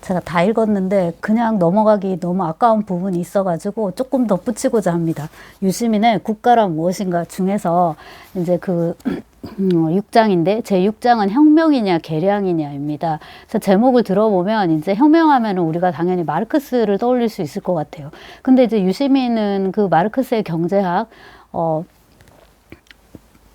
제가 다 읽었는데 그냥 넘어가기 너무 아까운 부분이 있어가지고 조금 덧붙이고자 합니다. 유시민의 국가란 무엇인가 중에서 이제 그 6장인데 제 6장은 혁명이냐 개량이냐입니다. 그래서 제목을 들어보면 이제 혁명하면 우리가 당연히 마르크스를 떠올릴 수 있을 것 같아요. 근데 이제 유시민은 그 마르크스의 경제학,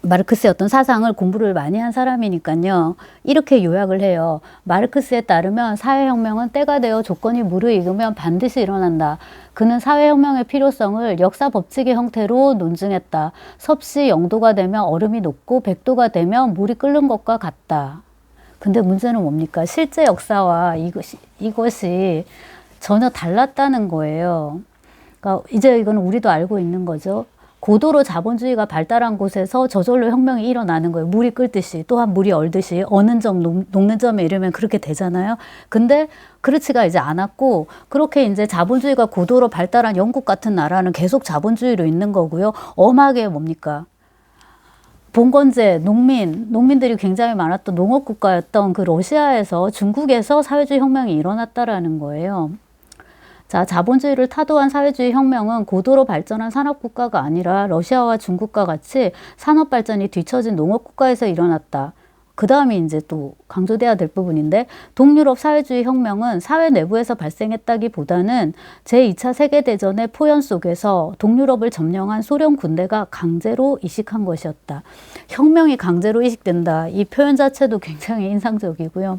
마르크스의 어떤 사상을 공부를 많이 한 사람이니까요. 이렇게 요약을 해요. 마르크스에 따르면 사회혁명은 때가 되어 조건이 무르익으면 반드시 일어난다. 그는 사회혁명의 필요성을 역사 법칙의 형태로 논증했다. 섭씨 0도가 되면 얼음이 녹고 100도가 되면 물이 끓는 것과 같다. 근데 문제는 뭡니까? 실제 역사와 이것이 전혀 달랐다는 거예요. 그러니까 이제 이건 우리도 알고 있는 거죠. 고도로 자본주의가 발달한 곳에서 저절로 혁명이 일어나는 거예요. 물이 끓듯이, 또한 물이 얼듯이 어느 점 녹는 점에 이르면 그렇게 되잖아요. 근데 그렇지가 이제 않았고, 그렇게 이제 자본주의가 고도로 발달한 영국 같은 나라는 계속 자본주의로 있는 거고요. 엄하게 뭡니까? 봉건제, 농민들이 굉장히 많았던 농업국가였던 그 러시아에서, 중국에서 사회주의 혁명이 일어났다라는 거예요. 자, 자본주의를 타도한 사회주의 혁명은 고도로 발전한 산업국가가 아니라 러시아와 중국과 같이 산업발전이 뒤처진 농업국가에서 일어났다. 그 다음이 이제 또 강조돼야 될 부분인데, 동유럽 사회주의 혁명은 사회 내부에서 발생했다기보다는 제2차 세계대전의 포연 속에서 동유럽을 점령한 소련 군대가 강제로 이식한 것이었다. 혁명이 강제로 이식된다. 이 표현 자체도 굉장히 인상적이고요.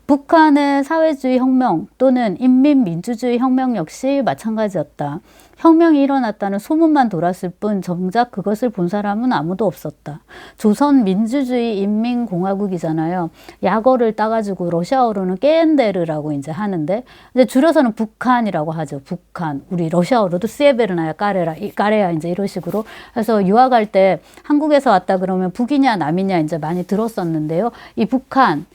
북한의 사회주의 혁명 또는 인민민주주의 혁명 역시 마찬가지였다. 혁명이 일어났다는 소문만 돌았을 뿐 정작 그것을 본 사람은 아무도 없었다. 조선민주주의 인민공화국이잖아요. 약어를 따가지고 러시아어로는 깨엔데르라고 이제 하는데, 이제 줄여서는 북한이라고 하죠. 북한. 우리 러시아어로도 스예베르나야 까레야 이제 이런 식으로. 그래서 유학할 때 한국에서 왔다 그러면 북이냐 남이냐 이제 많이 들었었는데요. 이 북한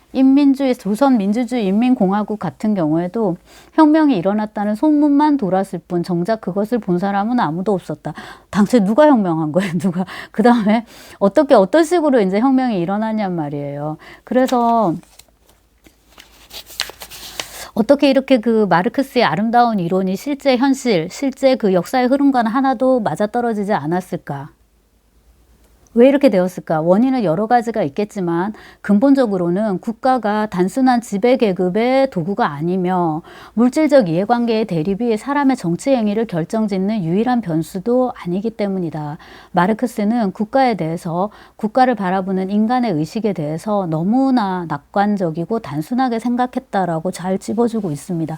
조선민주주의 인민공화국 같은 경우에도 혁명이 일어났다는 소문만 돌았을 뿐 정작 그것을 본 사람은 아무도 없었다. 당시에 누가 혁명한 거예요? 누가? 그 다음에 어떤 식으로 이제 혁명이 일어났냔 말이에요. 그래서 어떻게 이렇게 그 마르크스의 아름다운 이론이 실제 현실, 실제 그 역사의 흐름과는 하나도 맞아떨어지지 않았을까? 왜 이렇게 되었을까? 원인은 여러 가지가 있겠지만 근본적으로는 국가가 단순한 지배계급의 도구가 아니며 물질적 이해관계의 대립이 사람의 정치 행위를 결정짓는 유일한 변수도 아니기 때문이다. 마르크스는 국가에 대해서, 국가를 바라보는 인간의 의식에 대해서 너무나 낙관적이고 단순하게 생각했다라고 잘 짚어주고 있습니다.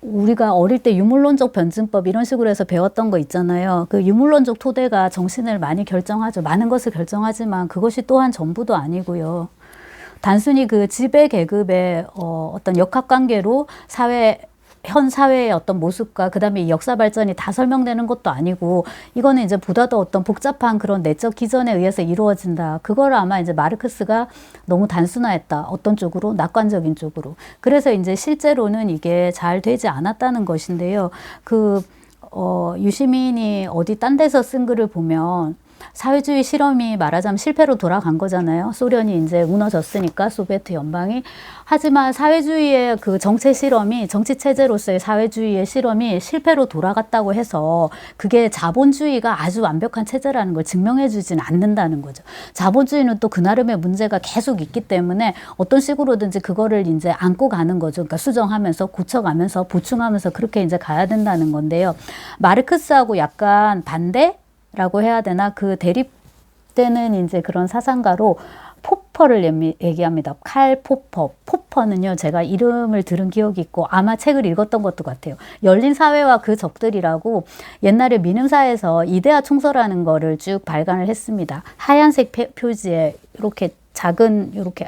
우리가 어릴 때 유물론적 변증법 이런 식으로 해서 배웠던 거 있잖아요. 그 유물론적 토대가 정신을 많이 결정하죠. 많은 것을 결정하지만 그것이 또한 전부도 아니고요. 단순히 그 지배 계급의 어떤 역학관계로 현 사회의 어떤 모습과 그 다음에 역사 발전이 다 설명되는 것도 아니고, 이거는 이제 보다 더 어떤 복잡한 그런 내적 기전에 의해서 이루어진다. 그걸 아마 이제 마르크스가 너무 단순화했다. 어떤 쪽으로? 낙관적인 쪽으로. 그래서 이제 실제로는 이게 잘 되지 않았다는 것인데요. 유시민이 어디 딴 데서 쓴 글을 보면 사회주의 실험이 말하자면 실패로 돌아간 거잖아요. 소련이 이제 무너졌으니까, 소비에트 연방이. 하지만 사회주의의 그 정체 실험이, 정치 체제로서의 사회주의의 실험이 실패로 돌아갔다고 해서 그게 자본주의가 아주 완벽한 체제라는 걸 증명해 주지는 않는다는 거죠. 자본주의는 또 그 나름의 문제가 계속 있기 때문에 어떤 식으로든지 그거를 이제 안고 가는 거죠. 그러니까 수정하면서, 고쳐가면서, 보충하면서 그렇게 이제 가야 된다는 건데요. 마르크스하고 약간 라고 해야 되나? 그 대립되는 이제 그런 사상가로 포퍼를 얘기합니다. 칼 포퍼. 포퍼는요, 제가 이름을 들은 기억이 있고 아마 책을 읽었던 것도 같아요. 열린 사회와 그 적들이라고 옛날에 민음사에서 이데아 총서라는 거를 쭉 발간을 했습니다. 하얀색 표지에 이렇게 작은 이렇게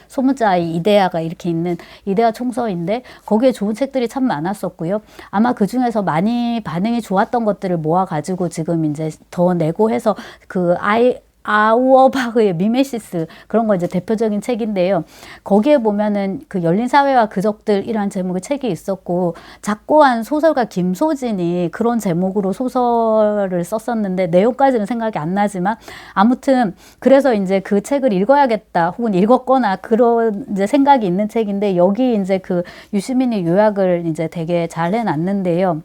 소문자 아이 이데아가 이렇게 있는 이데아 총서인데, 거기에 좋은 책들이 참 많았었고요. 아마 그 중에서 많이 반응이 좋았던 것들을 모아가지고 지금 이제 더 내고 해서 아우어바흐의 미메시스 그런 거 이제 대표적인 책인데요. 거기에 보면은 그 열린 사회와 그적들이라는 제목의 책이 있었고 작고한 소설가 김소진이 그런 제목으로 소설을 썼었는데 내용까지는 생각이 안 나지만 아무튼 그래서 이제 그 책을 읽어야겠다 혹은 읽었거나 그런 이제 생각이 있는 책인데 여기 이제 그 유시민이 요약을 이제 되게 잘 해놨는데요.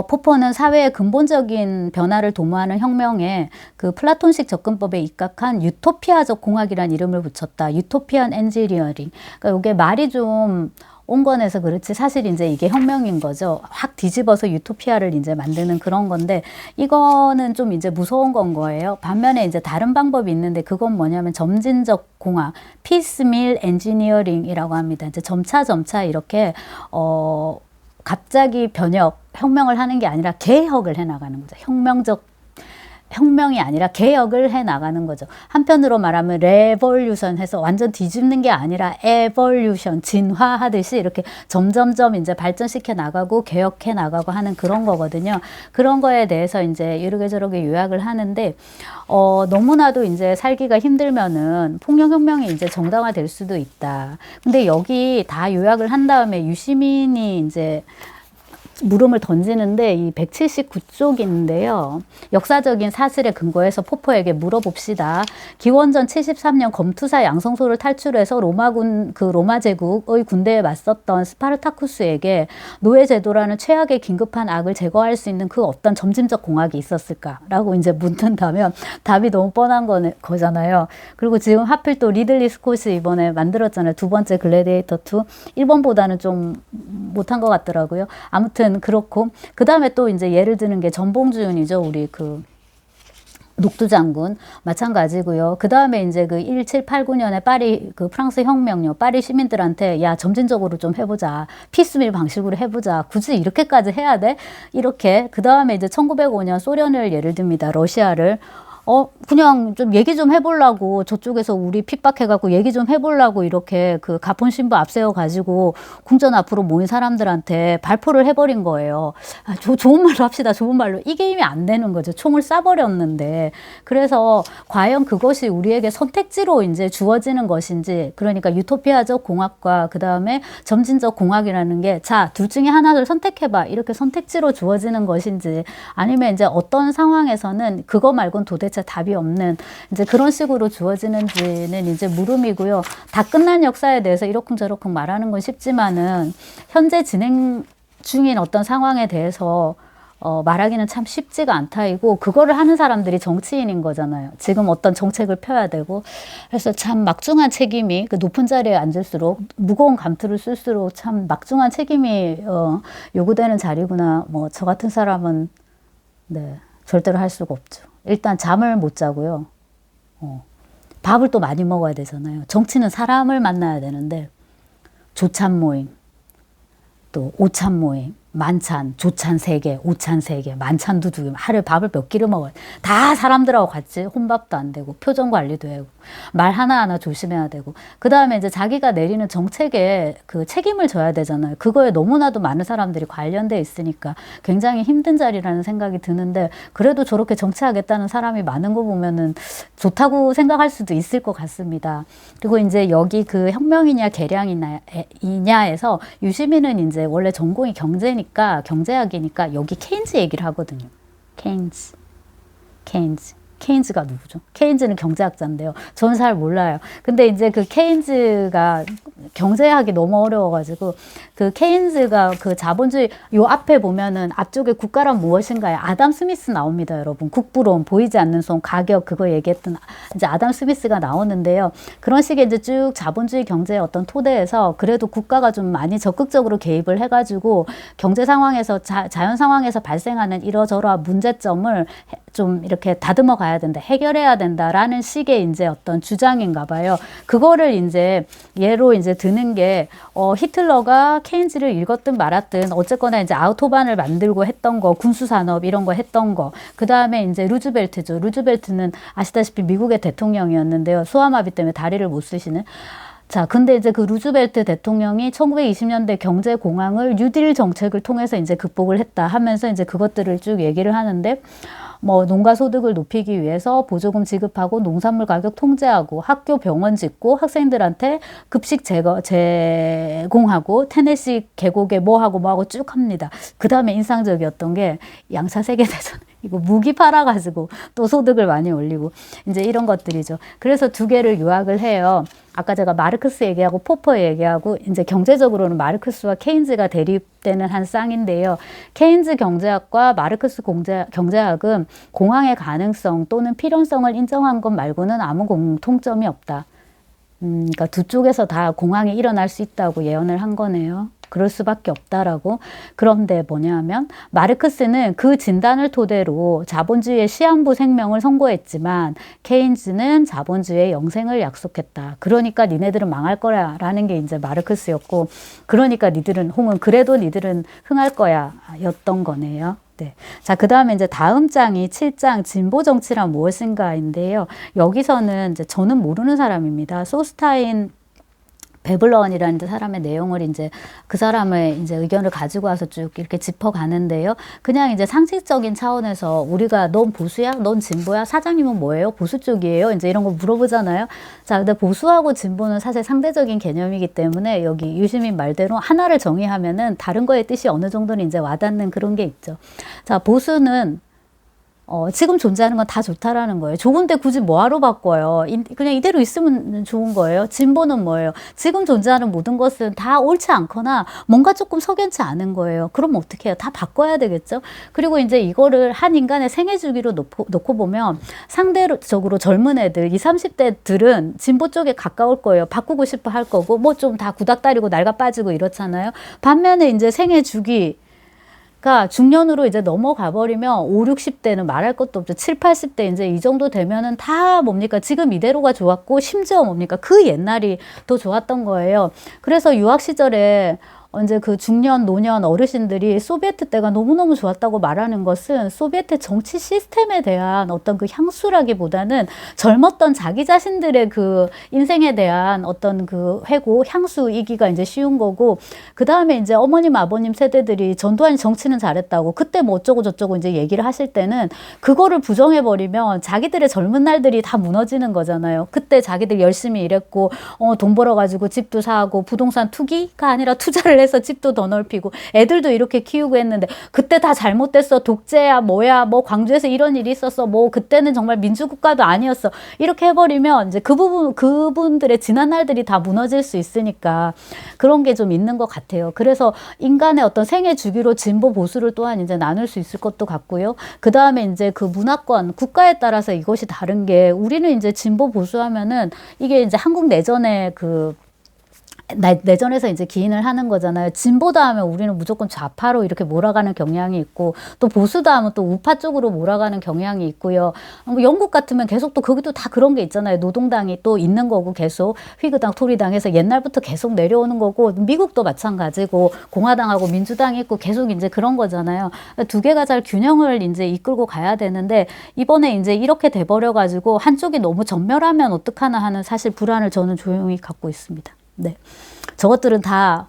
포퍼는 사회의 근본적인 변화를 도모하는 혁명에 그 플라톤식 접근법에 입각한 유토피아적 공학이라는 이름을 붙였다. 유토피안 엔지니어링. 그러니까 이게 말이 좀 온건해서 그렇지 사실 이제 이게 혁명인 거죠. 확 뒤집어서 유토피아를 이제 만드는 그런 건데 이거는 좀 이제 무서운 건 거예요. 반면에 이제 다른 방법이 있는데 그건 뭐냐면 점진적 공학, 피스밀 엔지니어링이라고 합니다. 이제 점차 이렇게 갑자기 혁명을 하는 게 아니라 개혁을 해 나가는 거죠. 혁명이 아니라 개혁을 해 나가는 거죠. 한편으로 말하면 레볼루션 해서 완전 뒤집는 게 아니라 에볼루션, 진화하듯이 이렇게 점점점 이제 발전시켜 나가고 개혁해 나가고 하는 그런 거거든요. 그런 거에 대해서 이제 이렇게 저렇게 요약을 하는데, 너무나도 이제 살기가 힘들면은 폭력혁명이 이제 정당화될 수도 있다. 근데 여기 다 요약을 한 다음에 유시민이 이제 물음을 던지는데 이 179쪽인데요. 역사적인 사실에 근거해서 포퍼에게 물어봅시다. 기원전 73년 검투사 양성소를 탈출해서 로마 제국의 군대에 맞섰던 스파르타쿠스에게 노예 제도라는 최악의 긴급한 악을 제거할 수 있는 그 어떤 점진적 공학이 있었을까라고 이제 묻는다면 답이 너무 뻔한 거잖아요. 그리고 지금 하필 또 리들리 스콧이 이번에 만들었잖아요. 두 번째 글래디에이터 2. 1번보다는 좀 못한 것 같더라고요. 아무튼 그렇고 그 다음에 또 이제 예를 드는 게 전봉준이죠. 우리 그 녹두장군 마찬가지고요. 그 다음에 이제 그 1789년에 파리 그 프랑스 혁명요. 파리 시민들한테 야 점진적으로 좀 해보자. 피스밀 방식으로 해보자. 굳이 이렇게까지 해야 돼? 이렇게 그 다음에 이제 1905년 소련을 예를 듭니다. 러시아를 그냥 좀 얘기 좀 해보려고 저쪽에서 우리 핍박해갖고 얘기 좀 해보려고 이렇게 그 가폰 신부 앞세워 가지고 궁전 앞으로 모인 사람들한테 발포를 해버린 거예요. 좋은 말로 합시다. 좋은 말로. 이 게임이 안 되는 거죠. 총을 쏴버렸는데. 그래서 과연 그것이 우리에게 선택지로 이제 주어지는 것인지, 그러니까 유토피아적 공학과 그 다음에 점진적 공학이라는 게 자, 둘 중에 하나를 선택해봐. 이렇게 선택지로 주어지는 것인지, 아니면 이제 어떤 상황에서는 그거 말고는 도대체 답이 없는 이제 그런 식으로 주어지는지는 이제 물음이고요. 다 끝난 역사에 대해서 이러쿵저러쿵 말하는 건 쉽지만은 현재 진행 중인 어떤 상황에 대해서 말하기는 참 쉽지가 않다이고, 그거를 하는 사람들이 정치인인 거잖아요. 지금 어떤 정책을 펴야 되고. 그래서 참 막중한 책임이, 그 높은 자리에 앉을수록 무거운 감투를 쓸수록 참 막중한 책임이 요구되는 자리구나. 뭐 저 같은 사람은 네, 절대로 할 수가 없죠. 일단 잠을 못 자고요. 밥을 또 많이 먹어야 되잖아요. 정치는 사람을 만나야 되는데 조찬 모임, 또 오찬 모임, 만찬, 조찬 3개, 오찬 3개, 만찬도 2개, 하루에 밥을 몇 끼를 먹어요. 다 사람들하고 같이 혼밥도 안 되고, 표정 관리도 해고, 말 하나하나 조심해야 되고, 그 다음에 이제 자기가 내리는 정책에 그 책임을 져야 되잖아요. 그거에 너무나도 많은 사람들이 관련돼 있으니까 굉장히 힘든 자리라는 생각이 드는데, 그래도 저렇게 정치하겠다는 사람이 많은 거 보면은 좋다고 생각할 수도 있을 것 같습니다. 그리고 이제 여기 그 혁명이냐 개량이냐에서 유시민은 이제 원래 전공이 경제학이니까 여기 케인즈 얘기를 하거든요. 케인즈가 누구죠? 케인즈는 경제학자인데요. 저는 잘 몰라요. 근데 이제 그 케인즈가 경제학이 너무 어려워가지고 그 케인즈가 그 자본주의 요 앞에 보면은 앞쪽에 국가란 무엇인가에 아담 스미스 나옵니다, 여러분. 국부론, 보이지 않는 손, 가격 그거 얘기했던 이제 아담 스미스가 나오는데요. 그런 식의 이제 쭉 자본주의 경제의 어떤 토대에서 그래도 국가가 좀 많이 적극적으로 개입을 해가지고 경제 상황에서 자연 상황에서 발생하는 이러저러한 문제점을 좀 이렇게 다듬어 가야 된다, 해결해야 된다라는 식의 이제 어떤 주장인가 봐요. 그거를 이제 예로 이제 드는 게 히틀러가 케인즈를 읽었든 말았든 어쨌거나 이제 아우토반을 만들고 했던 거, 군수산업 이런 거 했던 거. 그 다음에 이제 루즈벨트죠. 루즈벨트는 아시다시피 미국의 대통령이었는데요. 소아마비 때문에 다리를 못 쓰시는. 자, 근데 이제 그 루즈벨트 대통령이 1920년대 경제 공황을 뉴딜 정책을 통해서 이제 극복을 했다 하면서 이제 그것들을 쭉 얘기를 하는데, 뭐 농가 소득을 높이기 위해서 보조금 지급하고 농산물 가격 통제하고 학교 병원 짓고 학생들한테 급식 제공하고 테네시 계곡에 뭐 하고 쭉 합니다. 그 다음에 인상적이었던 게 양차 세계대전. 이거 무기 팔아가지고 또 소득을 많이 올리고 이제 이런 것들이죠. 그래서 두 개를 요약을 해요. 아까 제가 마르크스 얘기하고 포퍼 얘기하고 이제 경제적으로는 마르크스와 케인즈가 대립되는 한 쌍인데요. 케인즈 경제학과 마르크스 경제학은 공황의 가능성 또는 필연성을 인정한 것 말고는 아무 공통점이 없다. 그러니까 두 쪽에서 다 공황이 일어날 수 있다고 예언을 한 거네요. 그럴 수밖에 없다라고. 그런데 뭐냐면 마르크스는 그 진단을 토대로 자본주의의 시한부 생명을 선고했지만 케인즈는 자본주의의 영생을 약속했다. 그러니까 니네들은 망할 거야라는 게 이제 마르크스였고, 그러니까 니들은 혹은 그래도 니들은 흥할 거야 였던 거네요. 네. 자, 그 다음에 이제 다음 장이 7장 진보 정치란 무엇인가인데요. 여기서는 이제 저는 모르는 사람입니다. 소스타인 베블런이라는 사람의 내용을 이제 그 사람의 이제 의견을 가지고 와서 쭉 이렇게 짚어가는데요. 그냥 이제 상식적인 차원에서 우리가 넌 보수야? 넌 진보야? 사장님은 뭐예요? 보수 쪽이에요? 이제 이런 거 물어보잖아요. 자, 근데 보수하고 진보는 사실 상대적인 개념이기 때문에 여기 유시민 말대로 하나를 정의하면은 다른 거의 뜻이 어느 정도는 이제 와닿는 그런 게 있죠. 자, 보수는 지금 존재하는 건 다 좋다라는 거예요. 좋은데 굳이 뭐하러 바꿔요? 그냥 이대로 있으면 좋은 거예요. 진보는 뭐예요? 지금 존재하는 모든 것은 다 옳지 않거나 뭔가 조금 석연치 않은 거예요. 그럼 어떻게 해요? 다 바꿔야 되겠죠? 그리고 이제 이거를 한 인간의 생애 주기로 놓고 보면 상대적으로 젊은 애들, 20, 30대들은 진보 쪽에 가까울 거예요. 바꾸고 싶어 할 거고, 뭐 좀 다 구닥다리고 낡아 빠지고 이렇잖아요. 반면에 이제 생애 주기, 그러니까 중년으로 이제 넘어가 버리면 5, 60대는 말할 것도 없죠. 7, 80대 이제 이 정도 되면은 다 뭡니까? 지금 이대로가 좋았고 심지어 뭡니까? 그 옛날이 더 좋았던 거예요. 그래서 유학 시절에 이제 그 중년, 노년 어르신들이 소비에트 때가 너무너무 좋았다고 말하는 것은 소비에트 정치 시스템에 대한 어떤 그 향수라기보다는 젊었던 자기 자신들의 그 인생에 대한 어떤 그 회고, 향수이기가 이제 쉬운 거고, 그 다음에 이제 어머님, 아버님 세대들이 전두환이 정치는 잘했다고 그때 뭐 어쩌고 저쩌고 이제 얘기를 하실 때는 그거를 부정해버리면 자기들의 젊은 날들이 다 무너지는 거잖아요. 그때 자기들 열심히 일했고, 돈 벌어가지고 집도 사고 부동산 투기가 아니라 투자를 해서 집도 더 넓히고 애들도 이렇게 키우고 했는데 그때 다 잘못됐어. 독재야 뭐야 뭐 광주에서 이런 일이 있었어. 뭐 그때는 정말 민주국가도 아니었어. 이렇게 해버리면 이제 그분들의 지난 날들이 다 무너질 수 있으니까 그런 게 좀 있는 것 같아요. 그래서 인간의 어떤 생애 주기로 진보 보수를 또한 이제 나눌 수 있을 것도 같고요. 그 다음에 이제 그 문화권 국가에 따라서 이것이 다른 게 우리는 이제 진보 보수하면은 이게 이제 한국 내전의 그 내전에서 이제 기인을 하는 거잖아요. 진보다 하면 우리는 무조건 좌파로 이렇게 몰아가는 경향이 있고 또 보수다 하면 또 우파 쪽으로 몰아가는 경향이 있고요. 뭐 영국 같으면 계속 또 거기도 다 그런 게 있잖아요. 노동당이 또 있는 거고 계속 휘그당 토리당에서 옛날부터 계속 내려오는 거고 미국도 마찬가지고 공화당하고 민주당이 있고 계속 이제 그런 거잖아요. 두 개가 잘 균형을 이제 이끌고 가야 되는데 이번에 이제 이렇게 돼버려 가지고 한쪽이 너무 전멸하면 어떡하나 하는 사실 불안을 저는 조용히 갖고 있습니다. 네. 저것들은 다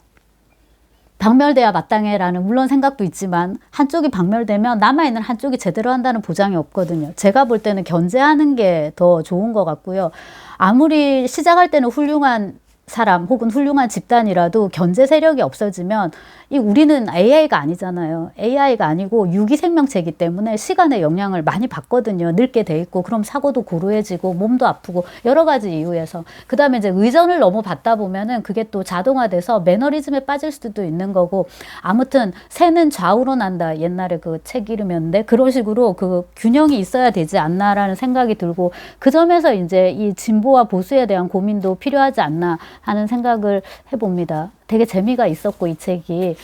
박멸돼야 마땅해라는 물론 생각도 있지만 한쪽이 박멸되면 남아있는 한쪽이 제대로 한다는 보장이 없거든요. 제가 볼 때는 견제하는 게 더 좋은 것 같고요. 아무리 시작할 때는 훌륭한 사람 혹은 훌륭한 집단이라도 견제 세력이 없어지면 우리는 AI가 아니잖아요. AI가 아니고 유기 생명체이기 때문에 시간의 영향을 많이 받거든요. 늙게 돼 있고 그럼 사고도 고루해지고 몸도 아프고 여러 가지 이유에서 그 다음에 이제 의전을 너무 받다 보면은 그게 또 자동화돼서 매너리즘에 빠질 수도 있는 거고 아무튼 새는 좌우로 난다. 옛날에 그 책 이름이었는데 그런 식으로 그 균형이 있어야 되지 않나라는 생각이 들고 그 점에서 이제 이 진보와 보수에 대한 고민도 필요하지 않나 하는 생각을 해봅니다. 되게 재미가 있었고 이 책이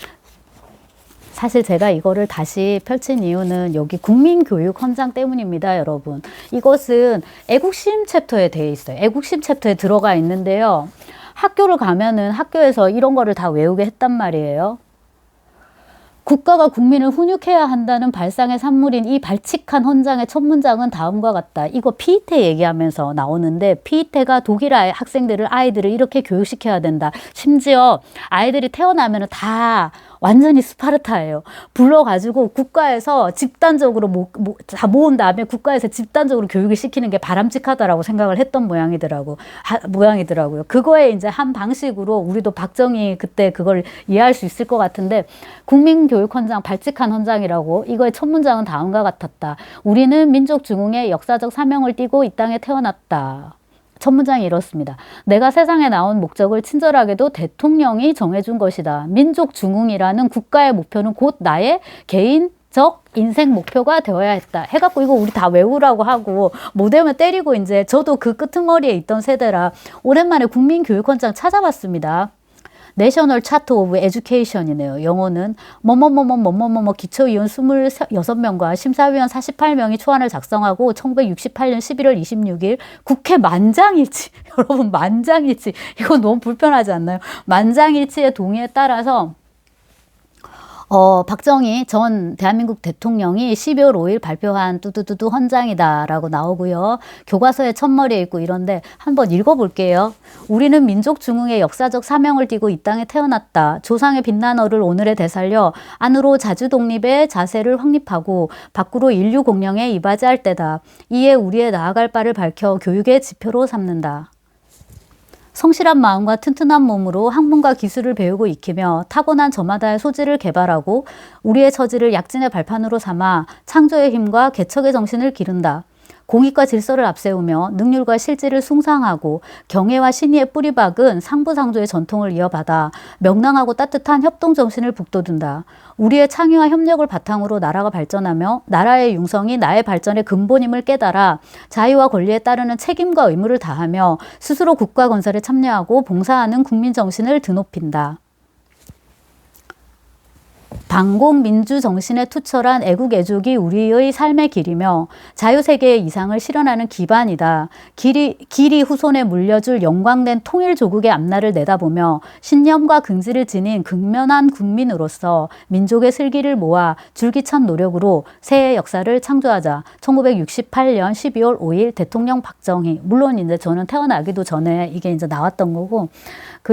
사실 제가 이거를 다시 펼친 이유는 여기 국민교육 헌장 때문입니다, 여러분. 이것은 애국심 챕터에 되어 있어요. 애국심 챕터에 들어가 있는데요. 학교를 가면은 학교에서 이런 거를 다 외우게 했단 말이에요. 국가가 국민을 훈육해야 한다는 발상의 산물인 이 발칙한 헌장의 첫 문장은 다음과 같다. 이거 피이테 얘기하면서 나오는데 피이테가 독일 아이들을 이렇게 교육시켜야 된다. 심지어 아이들이 태어나면 다 완전히 스파르타예요. 불러가지고 국가에서 집단적으로 다 모은 다음에 국가에서 집단적으로 교육을 시키는 게 바람직하다라고 생각을 했던 모양이더라고요. 그거에 이제 한 방식으로 우리도 박정희 그때 그걸 이해할 수 있을 것 같은데 국민교육헌장 발칙한 헌장이라고 이거의 첫 문장은 다음과 같았다. 우리는 민족 중흥의 역사적 사명을 띠고 이 땅에 태어났다. 첫 문장이 이렇습니다. 내가 세상에 나온 목적을 친절하게도 대통령이 정해준 것이다. 민족 중흥이라는 국가의 목표는 곧 나의 개인적 인생 목표가 되어야 했다. 해갖고 이거 우리 다 외우라고 하고 못 외우면 때리고 이제 저도 그 끄트머리에 있던 세대라 오랜만에 국민교육헌장 찾아봤습니다. 내셔널 차트 오브 에듀케이션이네요. 영어는 뭐뭐뭐뭐뭐뭐뭐 기초위원 26명과 심사위원 48명이 초안을 작성하고 1968년 11월 26일 국회 만장일치 여러분 만장일치 이거 너무 불편하지 않나요? 만장일치의 동의에 따라서 박정희 전 대한민국 대통령이 12월 5일 발표한 뚜두두두 헌장이다라고 나오고요. 교과서에 첫머리에 있고 이런데 한번 읽어볼게요. 우리는 민족 중흥의 역사적 사명을 띠고 이 땅에 태어났다. 조상의 빛난 얼을 오늘에 되살려 안으로 자주 독립의 자세를 확립하고 밖으로 인류 공령에 이바지할 때다. 이에 우리의 나아갈 바를 밝혀 교육의 지표로 삼는다. 성실한 마음과 튼튼한 몸으로 학문과 기술을 배우고 익히며 타고난 저마다의 소질을 개발하고 우리의 처지를 약진의 발판으로 삼아 창조의 힘과 개척의 정신을 기른다. 공익과 질서를 앞세우며 능률과 실질을 숭상하고 경애와 신의의 뿌리박은 상부상조의 전통을 이어받아 명랑하고 따뜻한 협동정신을 북돋운다. 우리의 창의와 협력을 바탕으로 나라가 발전하며 나라의 융성이 나의 발전의 근본임을 깨달아 자유와 권리에 따르는 책임과 의무를 다하며 스스로 국가 건설에 참여하고 봉사하는 국민정신을 드높인다. 반공민주 정신에 투철한 애국애족이 우리의 삶의 길이며 자유세계의 이상을 실현하는 기반이다. 길이 후손에 물려줄 영광된 통일조국의 앞날을 내다보며 신념과 긍지를 지닌 극면한 국민으로서 민족의 슬기를 모아 줄기찬 노력으로 새해 역사를 창조하자. 1968년 12월 5일 대통령 박정희. 물론 이제 저는 태어나기도 전에 이게 이제 나왔던 거고,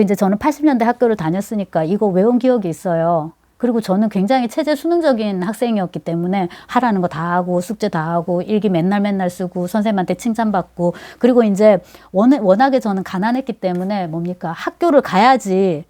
이제 저는 80년대 학교를 다녔으니까 이거 외운 기억이 있어요. 그리고 저는 굉장히 체제 수능적인 학생이었기 때문에 하라는 거 다 하고 숙제 다 하고 일기 맨날 쓰고 선생님한테 칭찬받고 그리고 이제 워낙에 저는 가난했기 때문에 학교를 가야지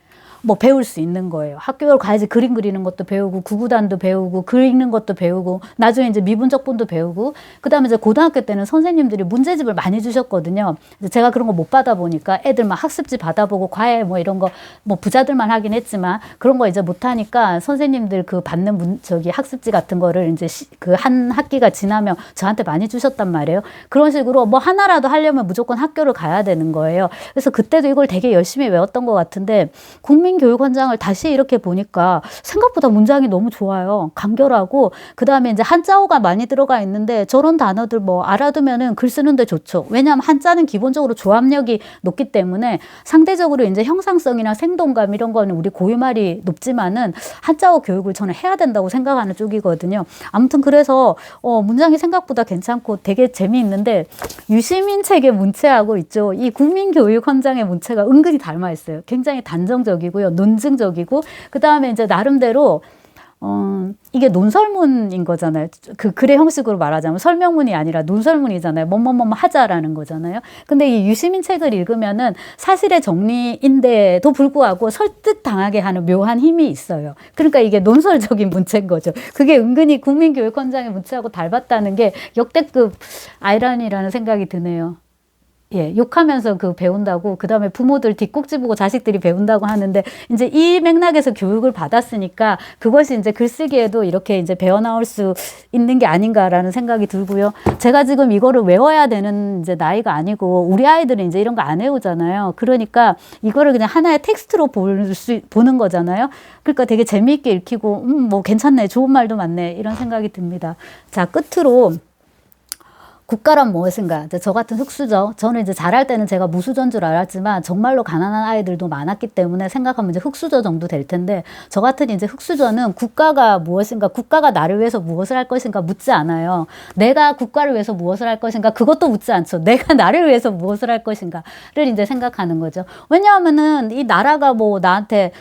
뭐 배울 수 있는 거예요. 학교를 가야지 그림 그리는 것도 배우고 구구단도 배우고 글 읽는 것도 배우고 나중에 이제 미분적분도 배우고 그다음에 이제 고등학교 때는 선생님들이 문제집을 많이 주셨거든요. 제가 그런 거 못 받아 보니까 애들 막 학습지 받아보고 과외 뭐 이런 거 뭐 부자들만 하긴 했지만 그런 거 이제 못 하니까 선생님들 그 받는 학습지 같은 거를 이제 그 한 학기가 지나면 저한테 많이 주셨단 말이에요. 그런 식으로 뭐 하나라도 하려면 무조건 학교를 가야 되는 거예요. 그래서 그때도 이걸 되게 열심히 외웠던 것 같은데 국민교육헌장을 다시 이렇게 보니까 생각보다 문장이 너무 좋아요. 간결하고 그다음에 이제 한자어가 많이 들어가 있는데 저런 단어들 뭐 알아두면은 글 쓰는데 좋죠. 왜냐하면 한자는 기본적으로 조합력이 높기 때문에 상대적으로 이제 형상성이나 생동감 이런 거는 우리 고유말이 높지만은 한자어 교육을 저는 해야 된다고 생각하는 쪽이거든요. 아무튼 그래서 문장이 생각보다 괜찮고 되게 재미있는데 유시민 책의 문체하고 있죠. 이 국민교육헌장의 문체가 은근히 닮아 있어요. 굉장히 단정적이고요. 논증적이고 그다음에 이제 나름대로 이게 논설문인 거잖아요. 그 글의 형식으로 말하자면 설명문이 아니라 논설문이잖아요. 뭐뭐뭐 하자라는 거잖아요. 근데 이 유시민 책을 읽으면은 사실의 정리인데도 불구하고 설득당하게 하는 묘한 힘이 있어요. 그러니까 이게 논설적인 문체인 거죠. 그게 은근히 국민교육헌장의 문체하고 닮았다는 게 역대급 아이러니라는 생각이 드네요. 예, 욕하면서 배운다고, 그 다음에 부모들 뒷꼭지 보고 자식들이 배운다고 하는데, 이제 이 맥락에서 교육을 받았으니까, 그것이 이제 글쓰기에도 이렇게 이제 배워나올 수 있는 게 아닌가라는 생각이 들고요. 제가 지금 이거를 외워야 되는 이제 나이가 아니고, 우리 아이들은 이제 이런 거 안 외우잖아요. 그러니까 이거를 그냥 하나의 텍스트로 보는 거잖아요. 그러니까 되게 재미있게 읽히고, 뭐 괜찮네, 좋은 말도 많네, 이런 생각이 듭니다. 자, 끝으로, 국가란 무엇인가? 이제 저 같은 흙수저, 저는 이제 잘할 때는 제가 무수저인 줄 알았지만 정말로 가난한 아이들도 많았기 때문에 생각하면 이제 흙수저 정도 될 텐데, 저 같은 이제 흙수저는 국가가 무엇인가, 국가가 나를 위해서 무엇을 할 것인가 묻지 않아요. 내가 국가를 위해서 무엇을 할 것인가, 그것도 묻지 않죠. 내가 나를 위해서 무엇을 할 것인가를 이제 생각하는 거죠. 왜냐하면은 이 나라가 뭐 나한테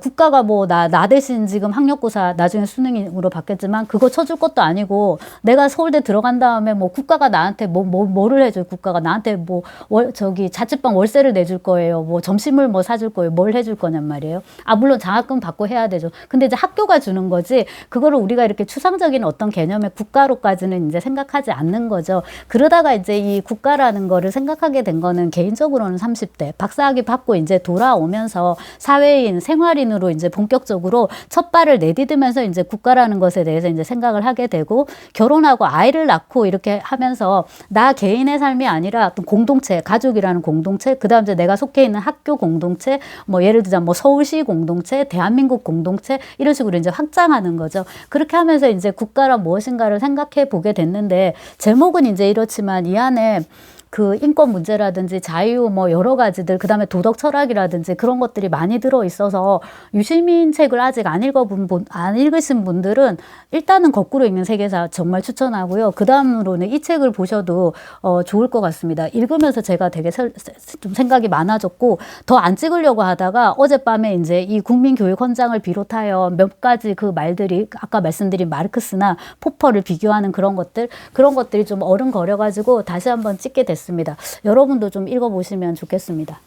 국가가 뭐 나 대신 지금 학력고사 나중에 수능으로 받겠지만 그거 쳐줄 것도 아니고, 내가 서울대 들어간 다음에 뭐 국가가 나한테 뭐를 해줄, 국가가 나한테 뭐 자취방 월세를 내줄 거예요. 뭐 점심을 뭐 사줄 거예요. 뭘 해줄 거냔 말이에요. 아, 물론 장학금 받고 해야 되죠. 근데 이제 학교가 주는 거지, 그거를 우리가 이렇게 추상적인 어떤 개념의 국가로까지는 이제 생각하지 않는 거죠. 그러다가 이제 이 국가라는 거를 생각하게 된 거는 개인적으로는 30대 박사학위 받고 이제 돌아오면서 사회인, 생활인으로 이제 본격적으로 첫 발을 내디디면서 이제 국가라는 것에 대해서 이제 생각을 하게 되고, 결혼하고 아이를 낳고 이렇게 하면서 나 개인의 삶이 아니라 또 공동체, 가족이라는 공동체, 그 다음 이제 내가 속해 있는 학교 공동체, 뭐 예를 들자면 뭐 서울시 공동체, 대한민국 공동체, 이런 식으로 이제 확장하는 거죠. 그렇게 하면서 이제 국가란 무엇인가를 생각해 보게 됐는데, 제목은 이제 이렇지만 이 안에 그 인권 문제라든지 자유 뭐 여러 가지들, 그 다음에 도덕 철학이라든지 그런 것들이 많이 들어 있어서, 유시민 책을 아직 안 읽으신 분들은 일단은 거꾸로 읽는 세계사 정말 추천하고요. 그 다음으로는 이 책을 보셔도 좋을 것 같습니다. 읽으면서 제가 되게 좀 생각이 많아졌고, 더 안 찍으려고 하다가 어젯밤에 이제 이 국민교육헌장을 비롯하여 몇 가지 그 말들이, 아까 말씀드린 마르크스나 포퍼를 비교하는 그런 것들이 좀 어른거려가지고 다시 한번 찍게 됐습니다. 여러분도 좀 읽어보시면 좋겠습니다.